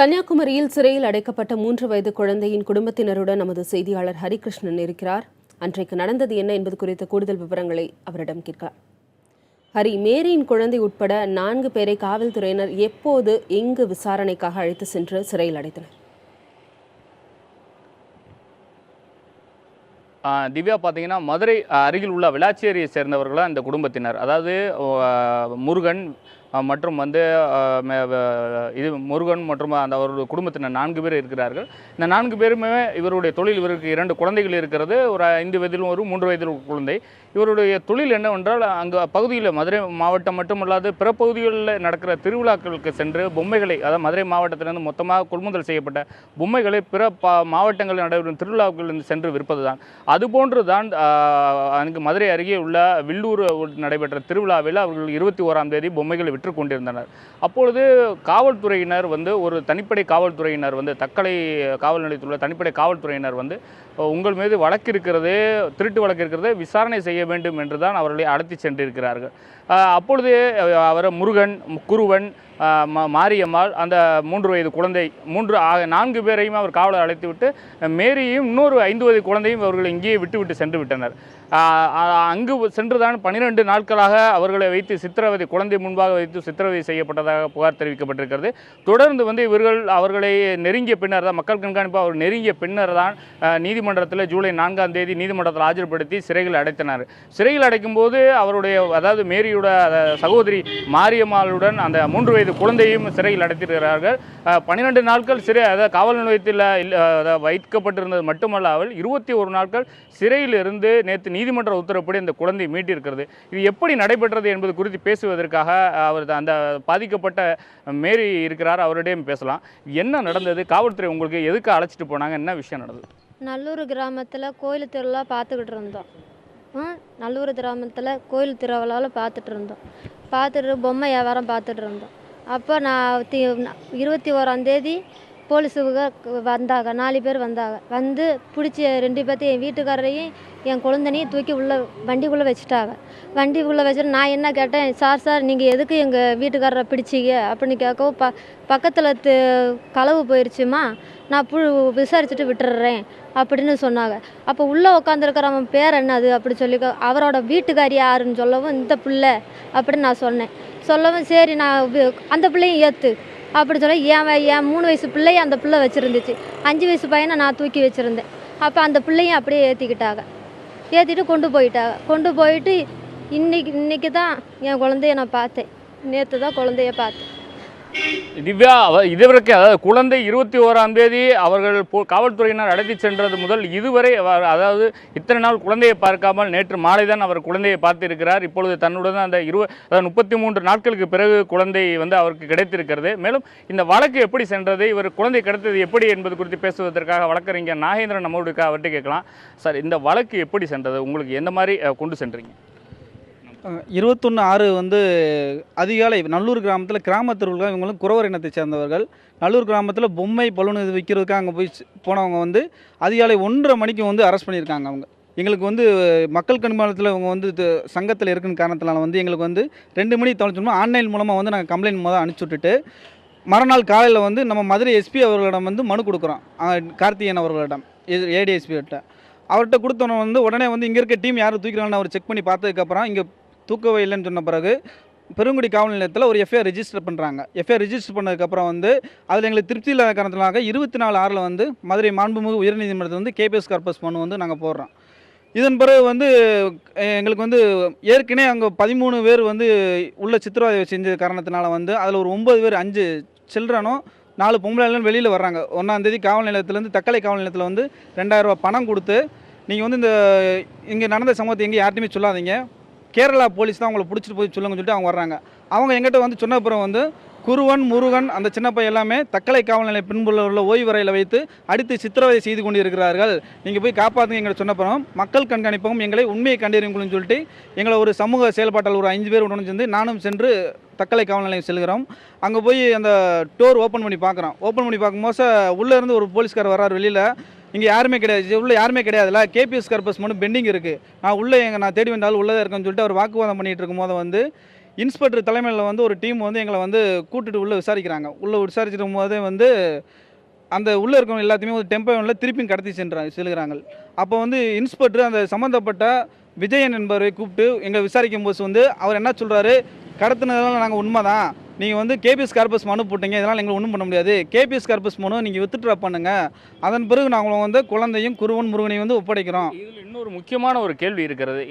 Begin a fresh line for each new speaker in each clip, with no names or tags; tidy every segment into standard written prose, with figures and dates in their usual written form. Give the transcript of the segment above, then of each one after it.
கன்னியாகுமரியில் சிறையில் அடைக்கப்பட்ட 3 வயது குழந்தையின் குடும்பத்தினருடன் நமது செய்தியாளர் ஹரிகிருஷ்ணன் இருக்கிறார். அன்றைக்கு நடந்தது என்ன என்பது குறித்த கூடுதல் விவரங்களை அவரிடம் கேட்கலாம். ஹரி, மேரியின் குழந்தை உட்பட 4 பேரை காவல்துறையினர் எப்போது எங்கு விசாரணைக்காக அழைத்து சென்று சிறையில் அடைத்தனர்?
திவ்யா, பார்த்தீங்கன்னா மதுரை அருகில் உள்ள விளாச்சேரியை சேர்ந்தவர்களாக இந்த குடும்பத்தினர், அதாவது முருகன் மற்றும் இது முருகன் மற்றும் அந்த அவருடைய குடும்பத்தினர் 4 பேர் இருக்கிறார்கள். இந்த 4 பேருமே இவருடைய தொழில், இவருக்கு 2 குழந்தைகள் இருக்கிறது. ஒரு 5 வயதிலும் ஒரு 3 வயதில் குழந்தை. இவருடைய தொழில் என்னவென்றால், அங்கே பகுதியில் மதுரை மாவட்டம் மட்டுமல்லாது பிற பகுதிகளில் நடக்கிற திருவிழாக்களுக்கு சென்று பொம்மைகளை, அதாவது மதுரை மாவட்டத்திலிருந்து மொத்தமாக கொள்முதல் செய்யப்பட்ட பொம்மைகளை பிற மாவட்டங்களில் நடைபெறும் திருவிழாக்களில் சென்று விற்பது தான். அதுபோன்று தான் அங்கு மதுரை அருகே உள்ள வில்லூர் நடைபெற்ற திருவிழாவில் அவர்கள் 21ஆம் தேதி பொம்மைகளை விற்று கொண்டிருந்தனர். அப்பொழுது காவல்துறையினர் ஒரு தனிப்படை காவல்துறையினர் தக்கலை காவல் நிலையத்தில் உள்ள தனிப்படை காவல்துறையினர் உங்கள் மீது வழக்கு இருக்கிறது, திருட்டு வழக்கு இருக்கிறது, விசாரணை செய்ய வேண்டும் என்று தான் அவர்களை அழைத்து சென்றிருக்கிறார்கள். அப்பொழுது அவர் முருகன், குருவன், மாரியம்மாள், அந்த 3 வயது குழந்தை, 4 பேரையும் அவர் காவலர் அழைத்துவிட்டு மேரியையும் இன்னொரு 5 வயது குழந்தையும் அவர்கள் இங்கேயே விட்டுவிட்டு சென்று விட்டனர். அங்கு சென்றுதான் 12 நாட்களாக அவர்களை வைத்து சித்திரவதை, குழந்தை முன்பாக வைத்து சித்திரவதை செய்யப்பட்டதாக புகார் தெரிவிக்கப்பட்டிருக்கிறது. தொடர்ந்து இவர்கள் அவர்களை நெருங்கிய பின்னர் தான், மக்கள் கண்காணிப்பு அவர் நெருங்கிய பின்னர் தான் நீதிமன்றத்தில் ஜூலை 4ஆம் தேதி நீதிமன்றத்தில் ஆஜர்படுத்தி சிறையில் அடைத்தனர். சிறையில் அடைக்கும் போது அவருடைய, அதாவது மேரியோட சகோதரி மாரியம்மாளுடன் அந்த 3 வயது குழந்தையும் சிறையில் அடைத்திருக்கிறார்கள். 12 நாட்கள் சிறை, அதாவது காவல் நிலையத்தில் வைக்கப்பட்டிருந்தது மட்டுமல்லாமல் 21 நாட்கள் சிறையில் இருந்து நேற்று நீதிமன்ற உத்தரப்படி அந்த குழந்தை மீட்டிருக்கிறது. இது எப்படி நடைபெற்றது என்பது குறித்து பேசுவதற்காக அவர் அந்த பாதிக்கப்பட்ட மேரி இருக்கிறார், அவரிடையே பேசலாம். என்ன நடந்தது? காவல்துறை உங்களுக்கு எதுக்கு அழைச்சிட்டு போனாங்க? என்ன விஷயம் நடந்தது?
நல்லூர் கிராமத்தில் கோயில் திருவிழா பார்த்துக்கிட்டு இருந்தோம். நல்லூர் கிராமத்தில் கோயில் திருவிழாவில் பார்த்துட்டு பொம்மை வியாபாரம் பார்த்துட்டு இருந்தோம். அப்போ நான் 21ஆம் தேதி போலீஸுங்க வந்தாங்க, 4 பேர் வந்தாங்க. வந்து பிடிச்சி 2 பேர்த்தையும், என் வீட்டுக்காரரையும் என் குழந்தைனையும் தூக்கி வண்டிக்குள்ளே வச்சுட்டாங்க. வண்டிக்குள்ளே வச்சுட்டு நான் என்ன கேட்டேன், சார் நீங்கள் எதுக்கு எங்கள் வீட்டுக்காரரை பிடிச்சிங்க அப்படின்னு கேட்கவும், பக்கத்தில் களவு போயிடுச்சுமா, நான் விசாரிச்சுட்டு விட்டுறேன் அப்படின்னு சொன்னாங்க. அப்போ உள்ளே உட்காந்துருக்கிற அவன் பேர் என்னது அப்படி சொல்லி, அவரோட வீட்டுக்காரி யாருன்னு சொல்லவும், இந்த பிள்ளை அப்படின்னு நான் சொல்லவும், சரி நான் அந்த பிள்ளையும் ஏற்று அப்படி சொல்ல, என் 3 வயசு பிள்ளையை அந்த பிள்ளை வச்சுருந்துச்சு, 5 வயசு பையனை நான் தூக்கி வச்சுருந்தேன். அப்போ அந்த பிள்ளையும் அப்படியே ஏற்றிட்டு கொண்டு போயிட்டு இன்னைக்கு தான் என் குழந்தைய நான் பார்த்தேன். நேற்று தான் குழந்தைய பார்த்தேன்.
திவ்யா, இதுவரைக்கும், அதாவது குழந்தை 21ஆம் தேதி அவர்கள் காவல்துறையினர் அழைத்து சென்றது முதல் இதுவரை, அதாவது இத்தனை நாள் குழந்தையை பார்க்காமல் நேற்று மாலை தான் அவர் குழந்தையை பார்த்திருக்கிறார். இப்பொழுது தன்னுடன் அந்த 33 நாட்களுக்கு பிறகு குழந்தை அவருக்கு கிடைத்திருக்கிறது. மேலும் இந்த வழக்கு எப்படி சென்றது, இவர் குழந்தை கிடைத்தது எப்படி என்பது குறித்து பேசுவதற்காக வழக்கறிஞர் நாகேந்திரன் நம்மளுக்கு அவர்கிட்ட கேட்கலாம். சார், இந்த வழக்கு எப்படி சென்றது? உங்களுக்கு எந்த மாதிரி கொண்டு சென்றீங்க?
21/6 அதிகாலை நல்லூர் கிராமத்தில் கிராம திருவிழா. இவங்களும் குறவர் இனத்தை சேர்ந்தவர்கள். நல்லூர் கிராமத்தில் பொம்மை பலூன் இது விற்கிறதுக்காக அங்கே போய் போனவங்க அதிகாலை 1:30 மணிக்கு அரெஸ்ட் பண்ணியிருக்காங்க. அவங்க எங்களுக்கு மக்கள் கண்காணிப்பில் இவங்க சங்கத்தில் இருக்குன்னு காரணத்தினால எங்களுக்கு 2 மணி தொலைச்சோம்னா ஆன்லைன் மூலமாக நாங்கள் கம்ப்ளைண்ட் அனுப்பிச்சி விட்டுட்டு, மறுநாள் காலையில் நம்ம மதுரை எஸ்பி அவர்களிடம் மனு கொடுக்குறோம். கார்த்திகேயன் அவர்களிடம், ஏடிஎஸ்பி கிட்ட. அவர்கிட்ட கொடுத்தோன்னு உடனே இங்கே இருக்க டீம் யாரும் தூக்கிறாங்கன்னு அவர் செக் பண்ணி பார்த்ததுக்கப்புறம், இங்கே தூக்கவே இல்லைன்னு சொன்ன பிறகு பெருங்குடி காவல் நிலையத்தில் ஒரு எஃப்ஐஆர் ரெஜிஸ்டர் பண்ணுறாங்க. எஃப்ஐஆர் ரெஜிஸ்டர் பண்ணதுக்கப்புறம் அதில் எங்களுக்கு திருப்தி இல்லாத காரணத்தினாக 24/6 மதுரை மாண்புமிகு உயர்நீதிமன்றத்தில் கேபிஎஸ் கார்பஸ் மனு நாங்கள் போடுறோம். இதன் பிறகு எங்களுக்கு ஏற்கனவே அங்கே 13 பேர் உள்ள சித்திரவதை செஞ்ச காரணத்தினால அதில் ஒரு 9 பேர், 5 சில்ட்ரனும் 4 பொம்பளைகளும் வெளியில் வர்றாங்க. 1ஆம் தேதி காவல் நிலையத்திலேருந்து தக்கலை காவல் நிலையத்தில் 2000 ரூபா பணம் கொடுத்து, நீங்கள் இந்த இங்கே நடந்த சம்பவத்தை எங்கே யார்ட்டையுமே சொல்லாதீங்க, கேரளா போலீஸ் தான் அவங்களை பிடிச்சிட்டு போய் சொல்லுங்கன்னு சொல்லிட்டு அவங்க வர்றாங்க. அவங்க எங்கிட்ட சொன்ன அப்புறம் குருவன், முருகன், அந்த சின்ன பையன் எல்லாமே தக்கலை காவல் நிலைய பின்புள்ள உள்ள ஓய்வறையில் வைத்து அடித்து சித்திரவதை செய்து கொண்டு இருக்கிறார்கள். நீங்கள் போய் காப்பாற்றுங்க எங்கிட்ட சொன்னப்புறம், மக்கள் கண்காணிப்பகம் எங்களை உண்மையை கண்டறியுங்கள்னு சொல்லிட்டு எங்களை ஒரு சமூக செயல்பாட்டால் ஒரு 5 பேர் உடனே சேர்ந்து நானும் சென்று தக்கலை காவல் நிலையம் செல்கிறோம். அங்கே போய் அந்த டோர் ஓப்பன் பண்ணி பார்க்குறோம். ஓப்பன் பண்ணி பார்க்கும்போது உள்ளேருந்து ஒரு போலீஸ்கார் வர்றார் வெளியில். இங்கே யாருமே கிடையாது, உள்ளே யாருமே கிடையாதுல்ல, கேபிஎஸ் கார்பஸ் பெண்டிங் இருக்குது, நான் தேடி வந்தாலும் உள்ளதாக இருக்குன்னு சொல்லிட்டு அவர் வாக்குவாதம் பண்ணிகிட்டு இருக்கும்போது இன்ஸ்பெக்டர் தலைமையில் வந்து ஒரு டீம் வந்து எங்களை வந்து கூட்டிட்டு உள்ளே விசாரிக்கிறாங்க. உள்ளே விசாரிச்சிடும் போதே வந்து அந்த உள்ளே இருக்கவங்க எல்லாத்தையுமே ஒரு டெம்போ வேனில் திருப்பியும் கடத்தி செல்கிறாங்க. அப்போ வந்து இன்ஸ்பெக்டர் அந்த சம்மந்தப்பட்ட விஜயன் என்பவரை கூப்பிட்டு எங்களை விசாரிக்கும் போது வந்து அவர் என்ன சொல்கிறாரு, கடத்தினதெல்லாம் நாங்கள் உண்மை தான், நீங்கள் வந்து கேபிஎஸ் கார்பஸ் மனு போட்டீங்க, இதனால் எங்களை ஒன்றும் பண்ண முடியாது, கேபிஎஸ் கார்பஸ் மனு நீங்கள் வித்ட்ரா பண்ணுங்க, அதன் பிறகு நாங்கள் வந்து குழந்தையும் குருவன் முருகனையும் வந்து ஒப்படைக்கிறோம்.
இதில் இன்னொரு முக்கியமான ஒரு கேள்வி இருக்கிறது.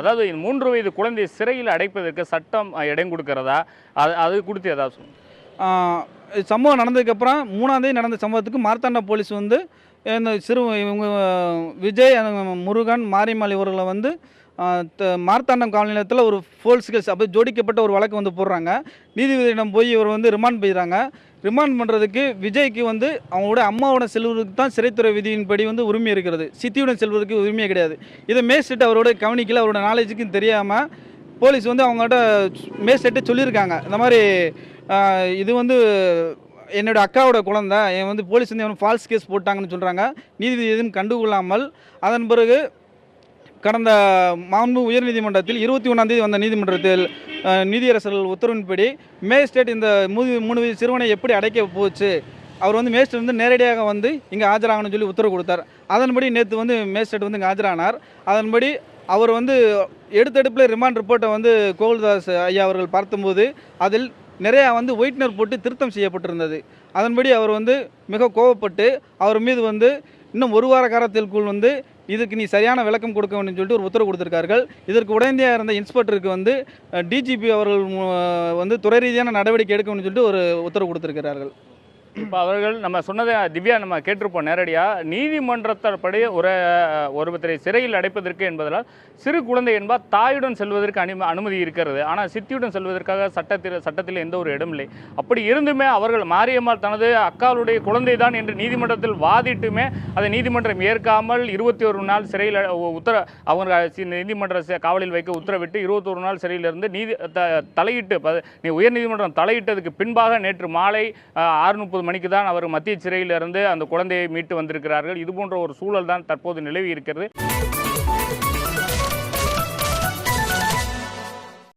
அதாவது 3 வயது குழந்தை சிறையில் அடைப்பதற்கு சட்டம் இடம் கொடுக்கிறதா? அது குறித்து ஏதாவது சொல்லுங்க.
சம்பவம் நடந்ததுக்கப்புறம் 3ஆம் தேதி நடந்த சம்பவத்துக்கு மார்த்தாண்ட போலீஸ் வந்து இந்த இவங்க விஜய் முருகன் மாரிமால் இவர்களை வந்து மார்த்தாண்டம் காவல் நிலையத்தில் ஒரு ஃபோல்ஸ் கேஸ் அப்போ ஜோடிக்கப்பட்ட ஒரு வழக்கு வந்து போடுறாங்க. நீதிபதியிடம் போய் இவர் வந்து ரிமாண்ட் செய்கிறாங்க. ரிமாண்ட் பண்ணுறதுக்கு விஜய்க்கு வந்து அவங்களோட அம்மாவோட செல்வதற்கு தான் சிறைத்துறை விதியின்படி வந்து உரிமை இருக்கிறது, சித்தியுடன் செல்வதற்கு உரிமையே கிடையாது. இதை மேஸ்ட்ரேட் அவரோட கவனிக்கல, அவரோட நாலேஜுக்கும் தெரியாமல் போலீஸ் வந்து அவங்கள்ட்ட மேஸ்ட்ரேட்டே சொல்லியிருக்காங்க, இந்த மாதிரி இது வந்து என்னோடய அக்காவோட குழந்தை, என் வந்து போலீஸ் வந்து ஃபால்ஸ் கேஸ் போட்டாங்கன்னு சொல்கிறாங்க. நீதிபதி எதுவும் கண்டுகொள்ளாமல் அதன் பிறகு கடந்த மாண்பு உயர்நீதிமன்றத்தில் 21ஆம் தேதி வந்த நீதிமன்றத்தில் நீதியரசர்கள் உத்தரவின்படி மேஜிஸ்ட்ரேட் இந்த 3 வயது சிறுவனை எப்படி அடைக்க போச்சு, அவர் வந்து மேஜிஸ்ட்ரேட் வந்து நேரடியாக வந்து இங்கே ஆஜராகணும்னு சொல்லி உத்தரவு கொடுத்தார். அதன்படி நேற்று வந்து மேஜிஸ்ட்ரேட் வந்து இங்கே ஆஜரானார். அதன்படி அவர் வந்து எடுத்தெடுப்பில் ரிமாண்ட் ரிப்போர்ட்டை வந்து கோகுல்தாஸ் ஐயா அவர்கள் பார்த்தபோது அதில் நிறையா வந்து ஒயிட்னர் போட்டு திருத்தம் செய்யப்பட்டிருந்தது. அதன்படி அவர் வந்து மிக கோவப்பட்டு அவர் மீது வந்து இன்னும் 1 வார காலத்திற்குள் வந்து இதுக்கு நீ சரியான விளக்கம் கொடுக்க வேண்டும் சொல்லிட்டு ஒரு உத்தரவு கொடுத்திருக்கார்கள். இதற்கு உடனடியாக இருந்த இன்ஸ்பெக்டருக்கு வந்து டிஜிபி அவர்கள் வந்து துறை ரீதியான நடவடிக்கை எடுக்கணும்னு சொல்லிட்டு ஒரு உத்தரவு கொடுத்திருக்கிறார்கள்.
இப்போ அவர்கள் நம்ம சொன்னதை திவ்யா நம்ம கேட்டிருப்போம் நேரடியாக. நீதிமன்றத்தப்படி ஒருவரை சிறையில் அடைப்பதற்கு என்பதால் சிறு குழந்தை என்பால் தாயுடன் செல்வதற்கு அனுமதி இருக்கிறது. ஆனால் சித்தியுடன் செல்வதற்காக சட்டத்தில் எந்த ஒரு இடம் இல்லை. அப்படி இருந்துமே அவர்கள் மாரியம்மாள் தனது அக்காளுடைய குழந்தை தான் என்று நீதிமன்றத்தில் வாதிட்டுமே அதை நீதிமன்றம் ஏற்காமல் 21 நாள் சிறையில் அவங்க நீதிமன்ற காவலில் வைக்க உத்தரவிட்டு 21 நாள் சிறையிலிருந்து தலையிட்டு உயர்நீதிமன்றம் தலையிட்டதுக்கு பின்பாக நேற்று மாலை 6:30 மணிக்கு தான் அவர் மத்திய சிறையிலிருந்து அந்த குழந்தையை மீட்டு வந்திருக்கிறார்கள். இது போன்ற ஒரு சூழல் தான் தற்போது நிலவி இருக்கிறது.